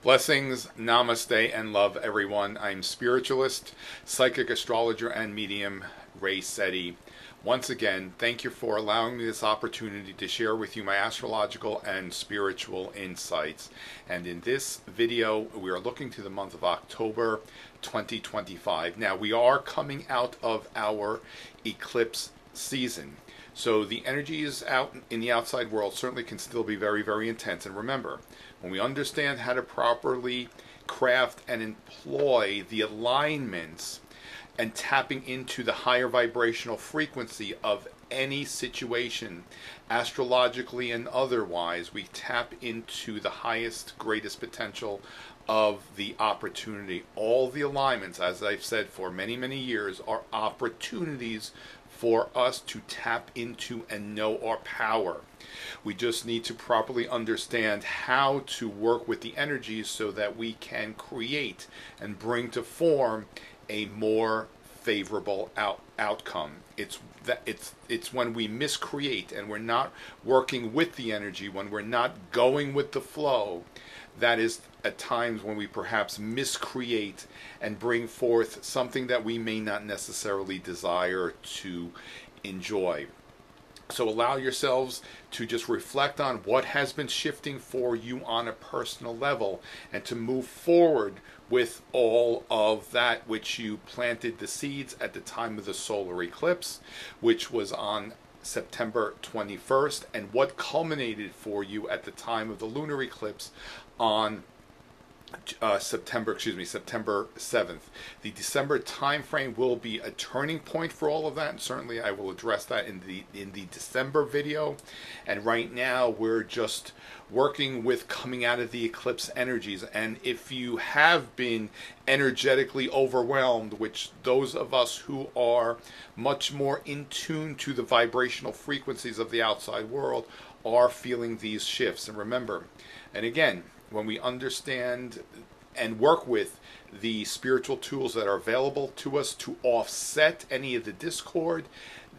Blessings, namaste, and love, everyone. I'm Spiritualist, Psychic Astrologer, and Medium, Sette. Once again, thank you for allowing me this opportunity to share with you my astrological and spiritual insights. And in this video, we are looking to the month of October 2025. Now, we are coming out of our eclipse season. So the energies out in the outside world certainly can still be very, very intense. And remember, when we understand how to properly craft and employ the alignments and tapping into the higher vibrational frequency of any situation, astrologically and otherwise, we tap into the highest, greatest potential of the opportunity. All the alignments, as I've said for many, many years, are opportunities for us to tap into and know our power. We just need to properly understand how to work with the energies so that we can create and bring to form a more favorable outcome. It's when we miscreate and we're not working with the energy, when we're not going with the flow, that is at times when we perhaps miscreate and bring forth something that we may not necessarily desire to enjoy. So allow yourselves to just reflect on what has been shifting for you on a personal level and to move forward with all of that which you planted the seeds at the time of the solar eclipse, which was on September 21st, and what culminated for you at the time of the lunar eclipse on September 7th. The December time frame will be a turning point for all of that, and certainly I will address that in the December video. And right now we're just working with coming out of the eclipse energies. And if you have been energetically overwhelmed, which those of us who are much more in tune to the vibrational frequencies of the outside world are feeling these shifts. And remember, and again, when we understand and work with the spiritual tools that are available to us to offset any of the discord,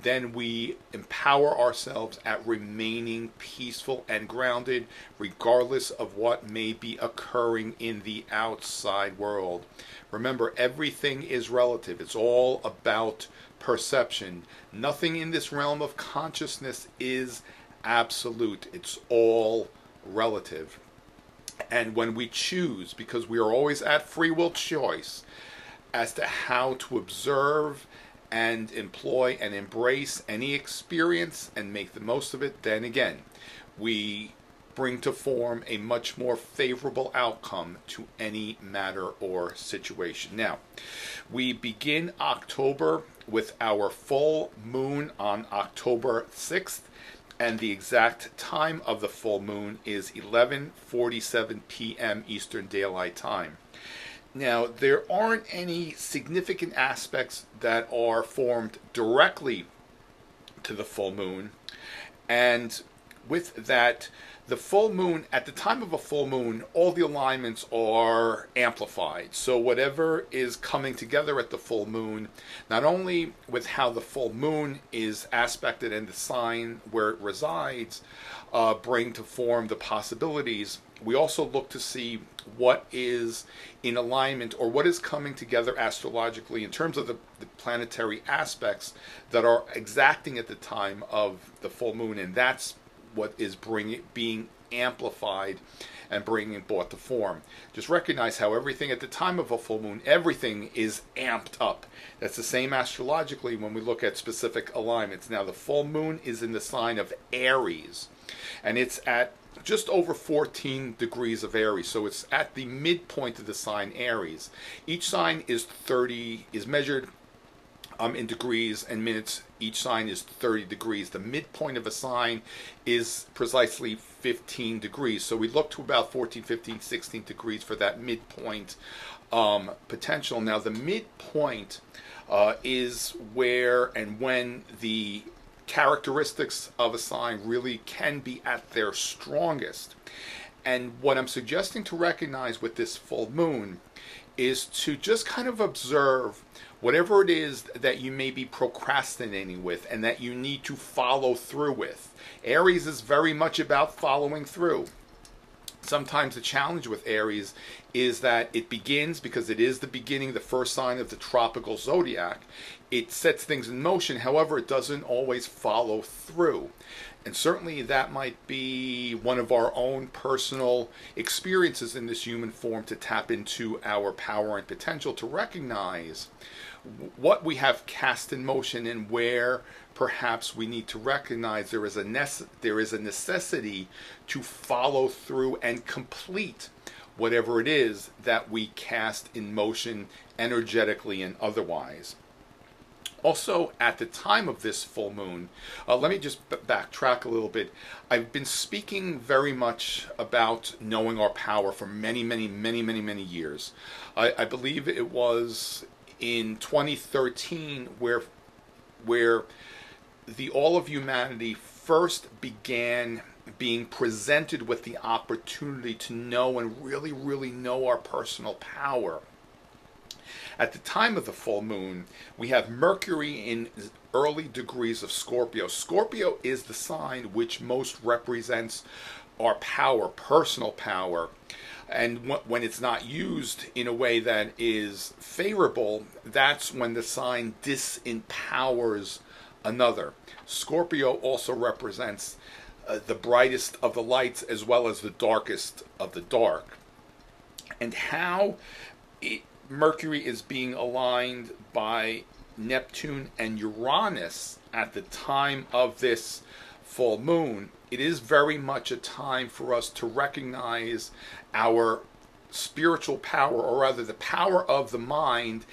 then we empower ourselves at remaining peaceful and grounded regardless of what may be occurring in the outside world. Remember, everything is relative. It's all about perception. Nothing in this realm of consciousness is absolute. It's all relative. And when we choose, because we are always at free will choice as to how to observe and employ and embrace any experience and make the most of it, then again, we bring to form a much more favorable outcome to any matter or situation. Now, we begin October with our full moon on October 6th. And the exact time of the full moon is 11:47 p.m. Eastern Daylight Time. Now, there aren't any significant aspects that are formed directly to the full moon. And with that, the full moon, at the time of a full moon, all the alignments are amplified. So whatever is coming together at the full moon, not only with how the full moon is aspected and the sign where it resides, bring to form the possibilities, we also look to see what is in alignment or what is coming together astrologically in terms of the planetary aspects that are exacting at the time of the full moon. And that's what is being amplified and brought to form. Just recognize how everything at the time of a full moon, everything is amped up. That's the same astrologically when we look at specific alignments. Now, the full moon is in the sign of Aries, and it's at just over 14 degrees of Aries. So it's at the midpoint of the sign Aries. Each sign is measured in degrees and minutes. Each sign is 30 degrees. The midpoint of a sign is precisely 15 degrees. So we look to about 14, 15, 16 degrees for that midpoint potential. Now, the midpoint is where and when the characteristics of a sign really can be at their strongest. And what I'm suggesting to recognize with this full moon is to just kind of observe whatever it is that you may be procrastinating with and that you need to follow through with. Aries is very much about following through. Sometimes the challenge with Aries is that it begins, because it is the beginning, the first sign of the tropical zodiac. It sets things in motion, however, it doesn't always follow through. And certainly that might be one of our own personal experiences in this human form, to tap into our power and potential, to recognize what we have cast in motion, and where perhaps we need to recognize there is a necessity to follow through and complete whatever it is that we cast in motion, energetically and otherwise. Also, at the time of this full moon, let me just backtrack a little bit. I've been speaking very much about knowing our power for many years. I believe it was in 2013 where the all of humanity first began being presented with the opportunity to know and really know our personal power. At the time of the full moon, we have Mercury in early degrees of Scorpio. Scorpio is the sign which most represents our power, personal power. And when it's not used in a way that is favorable, that's when the sign disempowers another. Scorpio also represents the brightest of the lights as well as the darkest of the dark. And how Mercury is being aligned by Neptune and Uranus at the time of this full moon, it is very much a time for us to recognize our spiritual power, or rather the power of the mind,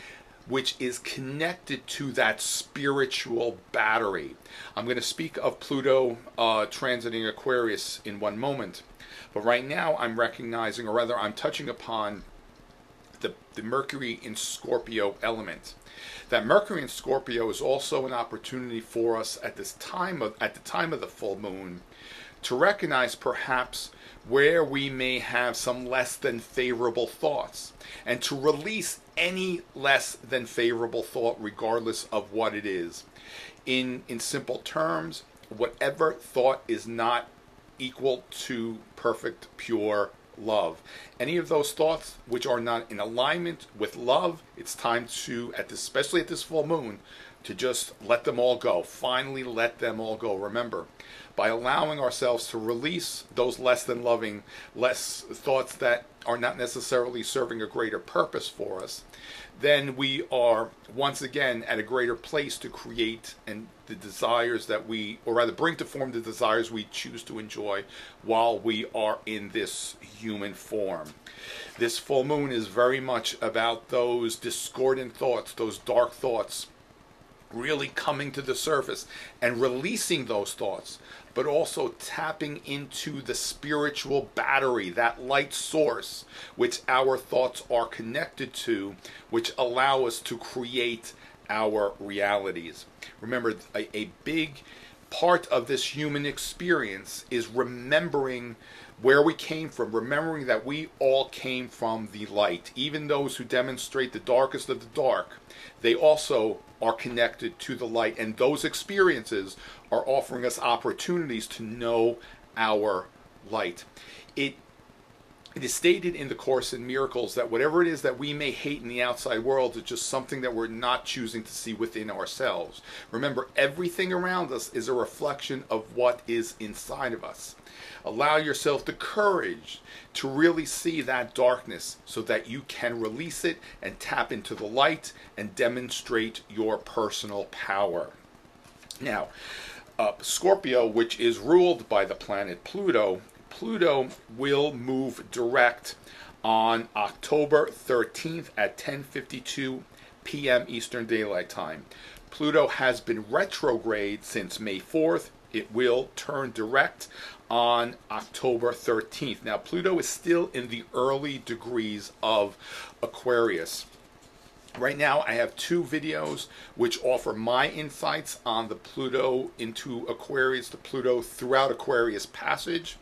which is connected to that spiritual battery. I'm going to speak of Pluto transiting Aquarius in one moment, but right now I'm recognizing, or rather I'm touching upon the Mercury in Scorpio element. That Mercury in Scorpio is also an opportunity for us at the time of the full moon to recognize perhaps where we may have some less than favorable thoughts, and to release any less than favorable thought regardless of what it is. In simple terms, whatever thought is not equal to perfect, pure love. Any of those thoughts which are not in alignment with love, it's time to, especially at this full moon, to just let them all go. Finally let them all go. Remember, by allowing ourselves to release those less than loving, less thoughts that are not necessarily serving a greater purpose for us, then we are once again at a greater place to create and the desires that we, or rather bring to form the desires we choose to enjoy while we are in this human form. This full moon is very much about those discordant thoughts, those dark thoughts, really coming to the surface and releasing those thoughts, but also tapping into the spiritual battery, that light source which our thoughts are connected to, which allow us to create our realities. Remember, a big part of this human experience is remembering where we came from, remembering that we all came from the light. Even those who demonstrate the darkest of the dark, they also are connected to the light, and those experiences are offering us opportunities to know our light. It is stated in the Course in Miracles that whatever it is that we may hate in the outside world is just something that we're not choosing to see within ourselves. Remember, everything around us is a reflection of what is inside of us. Allow yourself the courage to really see that darkness so that you can release it and tap into the light and demonstrate your personal power. Now, Scorpio, which is ruled by the planet Pluto, will move direct on October 13th at 10:52 p.m. Eastern Daylight Time. Pluto has been retrograde since May 4th. It will turn direct on October 13th. Now, Pluto is still in the early degrees of Aquarius. Right now, I have two videos which offer my insights on the Pluto into Aquarius, the Pluto throughout Aquarius passage,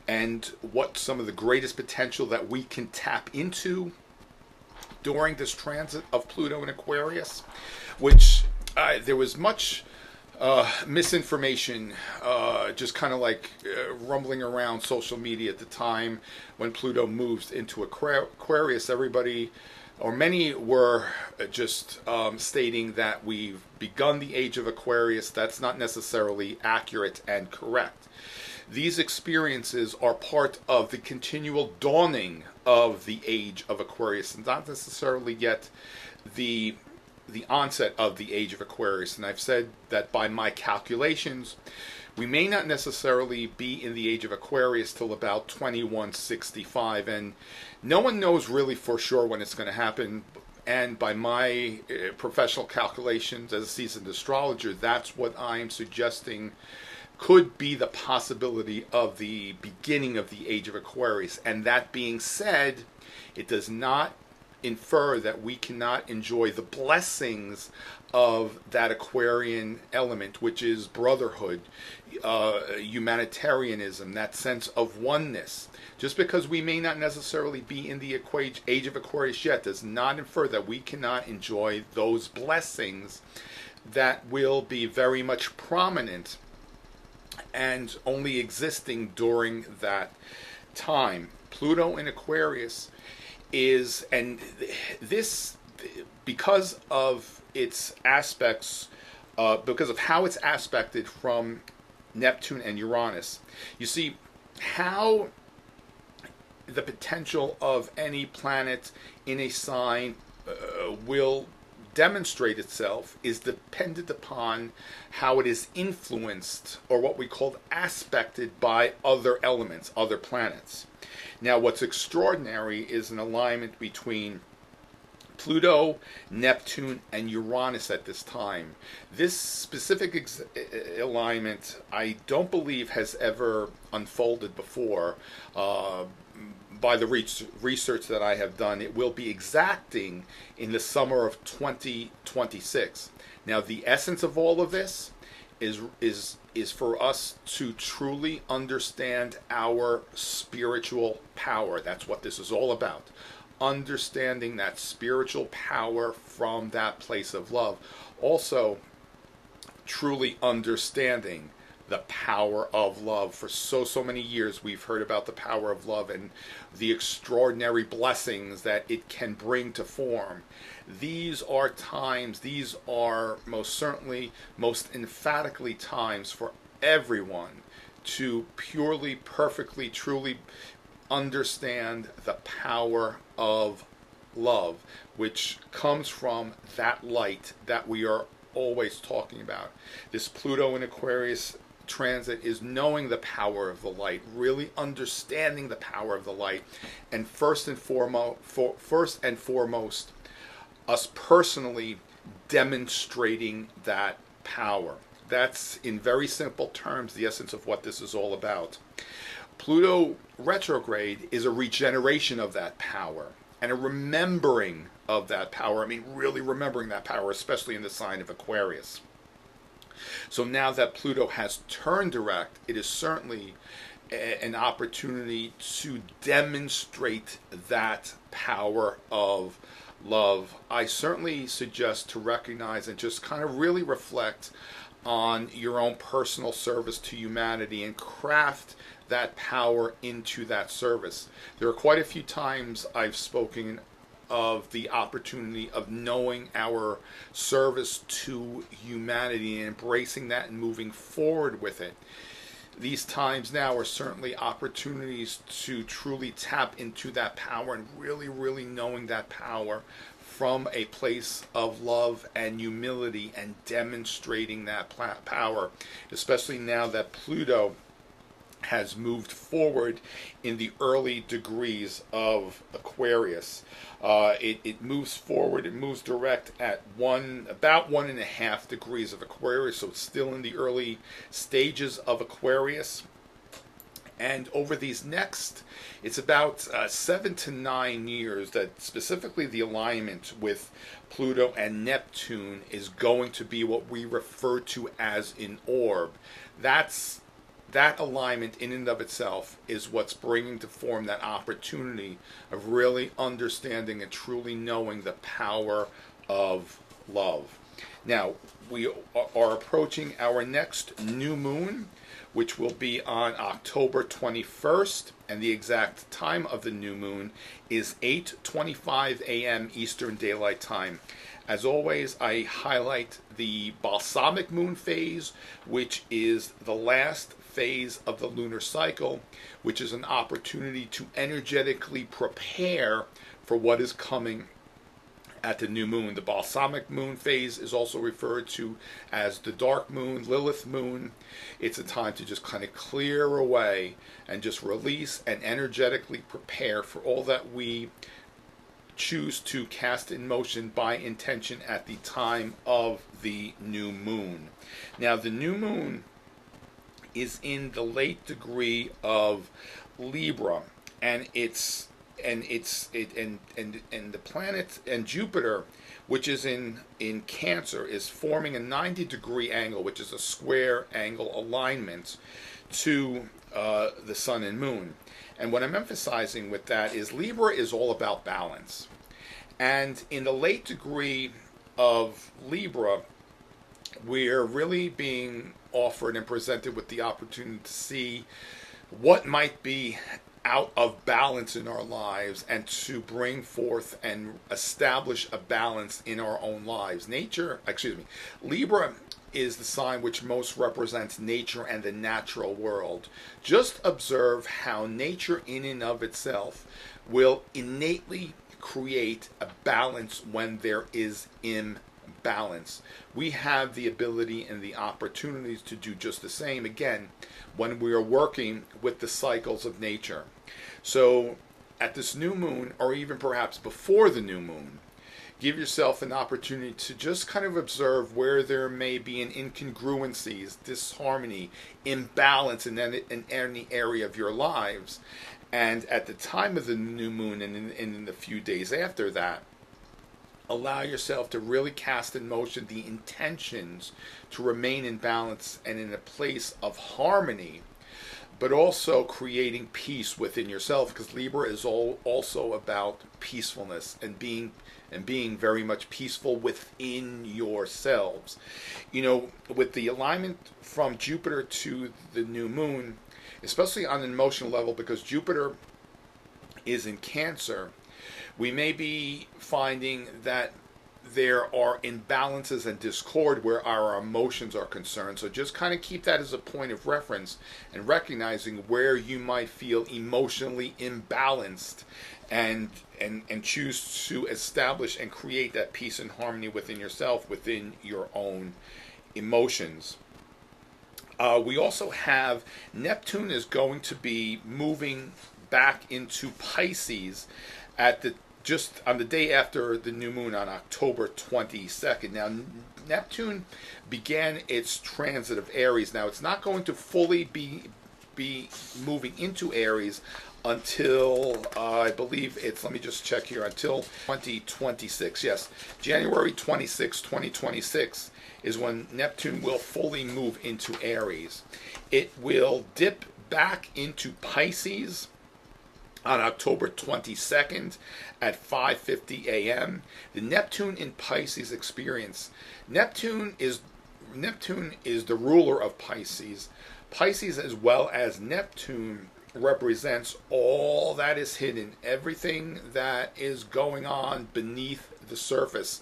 and what some of the greatest potential that we can tap into during this transit of Pluto in Aquarius, which there was much misinformation, just kind of like rumbling around social media at the time when Pluto moves into Aquarius. Everybody, or many, were just stating that we've begun the age of Aquarius. That's not necessarily accurate and correct. These experiences are part of the continual dawning of the age of Aquarius, and not necessarily yet the onset of the age of Aquarius. And I've said that by my calculations, we may not necessarily be in the age of Aquarius till about 2165, and no one knows really for sure when it's going to happen. And by my professional calculations as a seasoned astrologer, that's what I'm suggesting could be the possibility of the beginning of the age of Aquarius. And that being said, it does not infer that we cannot enjoy the blessings of that Aquarian element, which is brotherhood, humanitarianism, that sense of oneness. Just because we may not necessarily be in the age of Aquarius yet does not infer that we cannot enjoy those blessings that will be very much prominent and only existing during that time. Pluto in Aquarius is, and this, because of its aspects, because of how it's aspected from Neptune and Uranus. You see how the potential of any planet in a sign will demonstrate itself is dependent upon how it is influenced, or what we call aspected, by other elements, other planets. Now, what's extraordinary is an alignment between Pluto, Neptune, and Uranus at this time. This specific alignment, I don't believe, has ever unfolded before. By the research that I have done, it will be exacting in the summer of 2026. Now, the essence of all of this is for us to truly understand our spiritual power. That's what this is all about. Understanding that spiritual power from that place of love. Also, truly understanding the power of love. For so many years we've heard about the power of love and the extraordinary blessings that it can bring to form. These are times, these are most certainly, most emphatically times for everyone to purely, perfectly, truly understand the power of love, which comes from that light that we are always talking about. This Pluto in Aquarius transit is knowing the power of the light, really understanding the power of the light, and first and foremost, us personally demonstrating that power. That's, in very simple terms, the essence of what this is all about. Pluto retrograde is a regeneration of that power and a remembering of that power. I mean, really remembering that power, especially in the sign of Aquarius. So now that Pluto has turned direct, it is certainly an opportunity to demonstrate that power of love. I certainly suggest to recognize and just kind of really reflect on your own personal service to humanity and craft that power into that service. There are quite a few times I've spoken of the opportunity of knowing our service to humanity and embracing that and moving forward with it. These times now are certainly opportunities to truly tap into that power and really knowing that power from a place of love and humility and demonstrating that power, especially now that Pluto has moved forward in the early degrees of Aquarius. It moves forward, it moves direct at about 1.5 degrees of Aquarius, so it's still in the early stages of Aquarius. And over these next, it's about 7 to 9 years that specifically the alignment with Pluto and Neptune is going to be what we refer to as an orb. That alignment in and of itself is what's bringing to form that opportunity of really understanding and truly knowing the power of love. Now, we are approaching our next new moon, which will be on October 21st, and the exact time of the new moon is 8:25 a.m. Eastern Daylight Time. As always, I highlight the balsamic moon phase, which is the last phase of the lunar cycle, which is an opportunity to energetically prepare for what is coming at the new moon. The balsamic moon phase is also referred to as the dark moon, Lilith moon. It's a time to just kind of clear away and just release and energetically prepare for all that we choose to cast in motion by intention at the time of the new moon. Now, the new moon is in the late degree of Libra, and the planet and Jupiter, which is in Cancer, is forming a 90-degree angle, which is a square angle alignment to the sun and moon. And what I'm emphasizing with that is Libra is all about balance. And in the late degree of Libra, we're really being offered and presented with the opportunity to see what might be out of balance in our lives and to bring forth and establish a balance in our own lives. Libra is the sign which most represents nature and the natural world. Just observe how nature in and of itself will innately create a balance when there is imbalance. We have the ability and the opportunities to do just the same, again, when we are working with the cycles of nature. So at this new moon, or even perhaps before the new moon, give yourself an opportunity to just kind of observe where there may be an incongruencies, disharmony, imbalance in any area of your lives. And at the time of the new moon and in the few days after that, allow yourself to really cast in motion the intentions to remain in balance and in a place of harmony, but also creating peace within yourself, because Libra is also about peacefulness and being very much peaceful within yourselves. With the alignment from Jupiter to the new moon, especially on an emotional level, because Jupiter is in Cancer, we may be finding that there are imbalances and discord where our emotions are concerned. So just kind of keep that as a point of reference and recognizing where you might feel emotionally imbalanced and choose to establish and create that peace and harmony within yourself, within your own emotions. We also have Neptune is going to be moving back into Pisces just on the day after the new moon on October 22nd. Now, Neptune began its transit of Aries. Now, it's not going to fully be moving into Aries until, I believe it's, let me just check here, until 2026. Yes, January 26, 2026 is when Neptune will fully move into Aries. It will dip back into Pisces on October 22nd at 5:50 a.m. The Neptune in Pisces experience. Neptune is the ruler of Pisces. Pisces, as well as Neptune, represents all that is hidden, everything that is going on beneath the surface.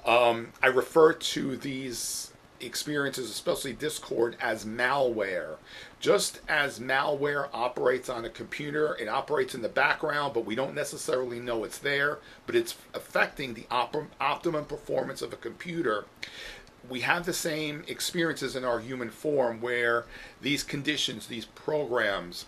I refer to these experiences, especially discord, as malware. Just as malware operates on a computer, it operates in the background, but we don't necessarily know it's there, but it's affecting the optimum performance of a computer. We have the same experiences in our human form where these conditions, these programs,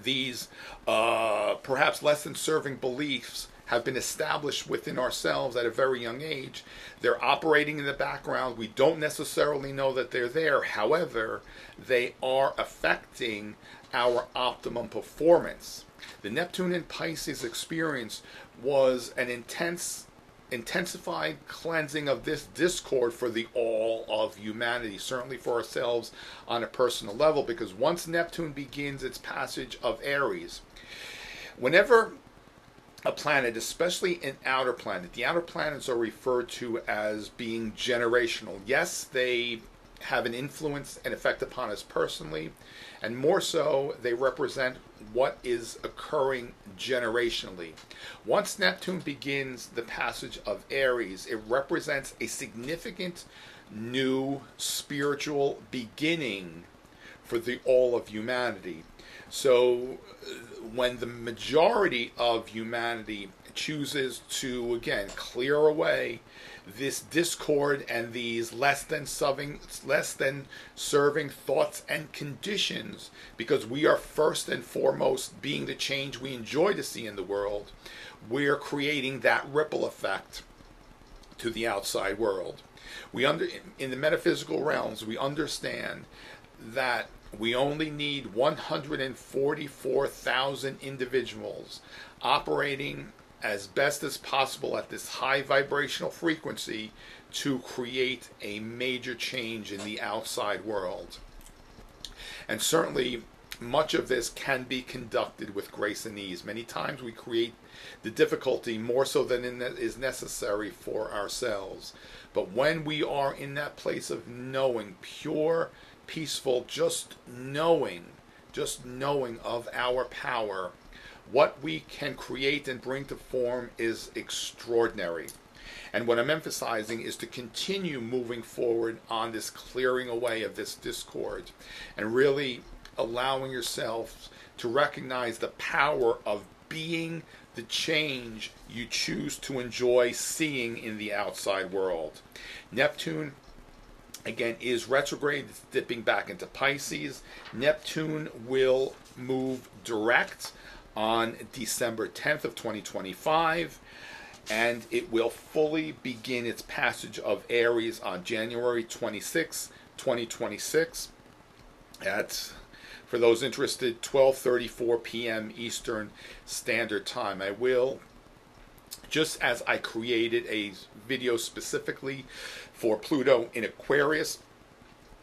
these perhaps less than serving beliefs have been established within ourselves at a very young age. They're operating in the background. We don't necessarily know that they're there. However, they are affecting our optimum performance. The Neptune in Pisces experience was an intensified cleansing of this discord for the all of humanity, certainly for ourselves on a personal level, because once Neptune begins its passage of Aries, whenever a planet, especially an outer planet. The outer planets are referred to as being generational. Yes, they have an influence and effect upon us personally, and more so, they represent what is occurring generationally. Once Neptune begins the passage of Aries, it represents a significant new spiritual beginning for the all of humanity. So when the majority of humanity chooses to, again, clear away this discord and these less than serving thoughts and conditions, because we are first and foremost being the change we enjoy to see in the world, we're creating that ripple effect to the outside world. In the metaphysical realms, we understand that we only need 144,000 individuals operating as best as possible at this high vibrational frequency to create a major change in the outside world. And certainly, much of this can be conducted with grace and ease. Many times we create the difficulty more so than is necessary for ourselves. But when we are in that place of knowing, pure, peaceful, just knowing of our power, what we can create and bring to form is extraordinary. And what I'm emphasizing is to continue moving forward on this clearing away of this discord and really allowing yourself to recognize the power of being the change you choose to enjoy seeing in the outside world. Neptune, again, is retrograde. It's dipping back into Pisces. Neptune will move direct on December 10th of 2025, and it will fully begin its passage of Aries on January 26, 2026 at, for those interested, 12:34 p.m. Eastern Standard Time. I will, just as I created a video specifically for Pluto in Aquarius,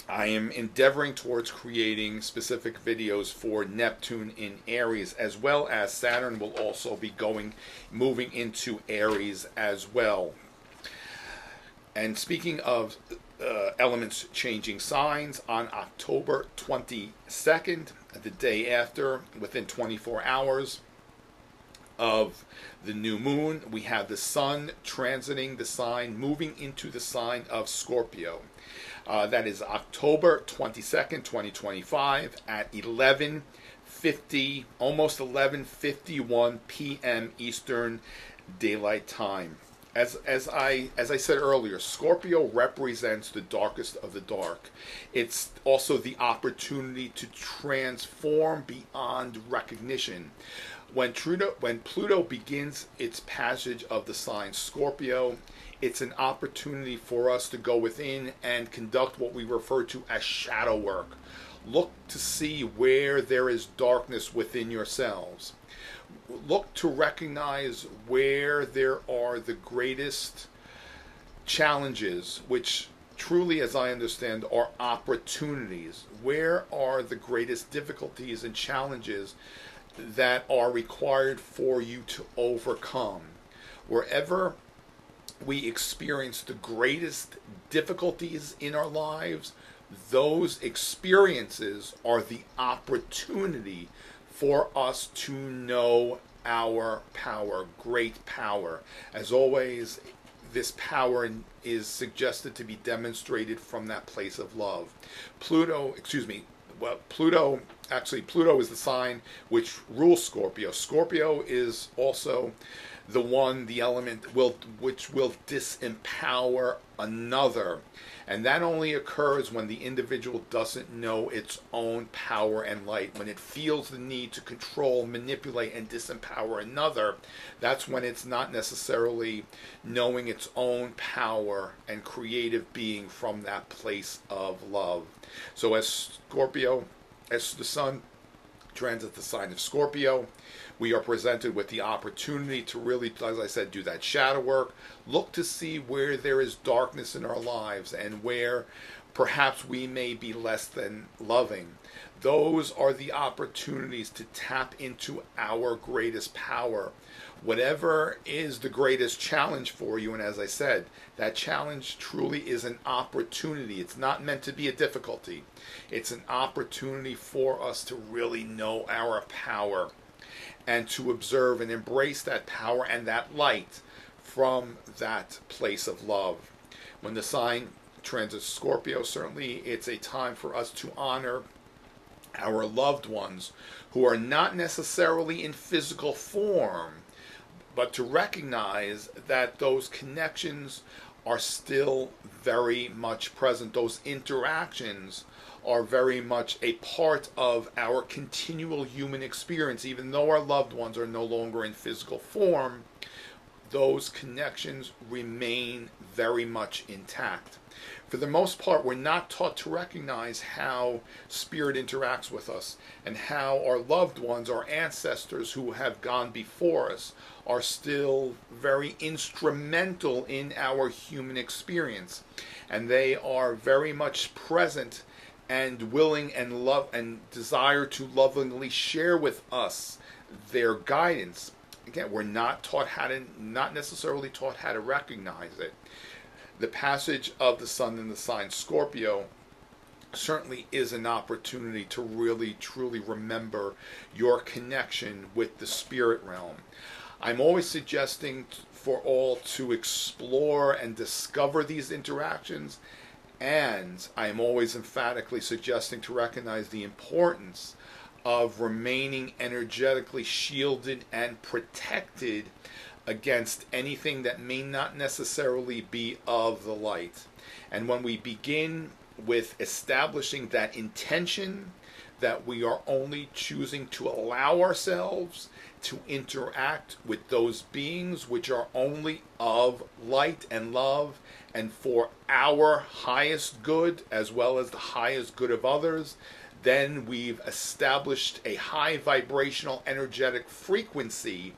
I am endeavoring towards creating specific videos for Neptune in Aries, as well as Saturn will also be moving into Aries as well. And speaking of elements changing signs, on October 22nd, the day after, within 24 hours of the new moon, we have the sun transiting the sign, moving into the sign of Scorpio. That is October 22nd, 2025 at 11:50, almost 11:51 p.m. Eastern Daylight Time. As I said earlier, Scorpio represents the darkest of the dark. It's also the opportunity to transform beyond recognition. When Pluto begins its passage of the sign Scorpio, it's an opportunity for us to go within and conduct what we refer to as shadow work. Look to see where there is darkness within yourselves. Look to recognize where there are the greatest challenges, which truly, as I understand, are opportunities. Where are the greatest difficulties and challenges that are required for you to overcome? Wherever we experience the greatest difficulties in our lives, those experiences are the opportunity for us to know our power, great power. As always, this power is suggested to be demonstrated from that place of love. Pluto is the sign which rules Scorpio. Scorpio is also the element which will disempower another. And that only occurs when the individual doesn't know its own power and light. When it feels the need to control, manipulate, and disempower another, that's when it's not necessarily knowing its own power and creative being from that place of love. So as the sun transits the sign of Scorpio, we are presented with the opportunity to really, as I said, do that shadow work. Look to see where there is darkness in our lives and where perhaps we may be less than loving. Those are the opportunities to tap into our greatest power. Whatever is the greatest challenge for you, and as I said, that challenge truly is an opportunity. It's not meant to be a difficulty. It's an opportunity for us to really know our power and to observe and embrace that power and that light from that place of love. When the sign transits Scorpio, certainly it's a time for us to honor our loved ones who are not necessarily in physical form, but to recognize that those connections are still very much present. Those interactions are very much a part of our continual human experience. Even though our loved ones are no longer in physical form, those connections remain very much intact. For the most part, we're not taught to recognize how spirit interacts with us and how our loved ones, our ancestors who have gone before us, are still very instrumental in our human experience. And they are very much present and willing and love and desire to lovingly share with us their guidance. Again, we're not necessarily taught how to recognize it. The passage of the sun in the sign Scorpio certainly is an opportunity to really truly remember your connection with the spirit realm. I'm always suggesting for all to explore and discover these interactions, and I'm always emphatically suggesting to recognize the importance of remaining energetically shielded and protected against anything that may not necessarily be of the light. And when we begin with establishing that intention that we are only choosing to allow ourselves to interact with those beings which are only of light and love and for our highest good as well as the highest good of others, then we've established a high vibrational energetic frequency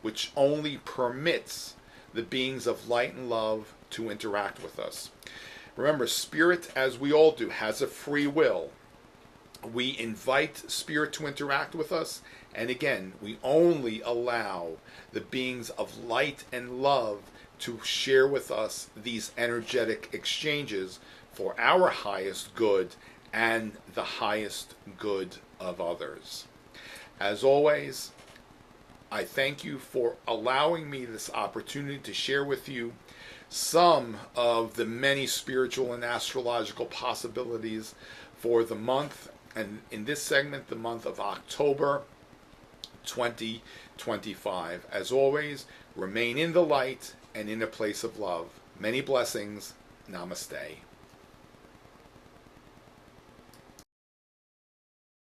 which only permits the beings of light and love to interact with us. Remember, spirit, as we all do, has a free will. We invite spirit to interact with us, and again, we only allow the beings of light and love to share with us these energetic exchanges for our highest good and the highest good of others. As always, I thank you for allowing me this opportunity to share with you some of the many spiritual and astrological possibilities for the month, and in this segment, the month of October 2025. As always, remain in the light and in a place of love. Many blessings. Namaste.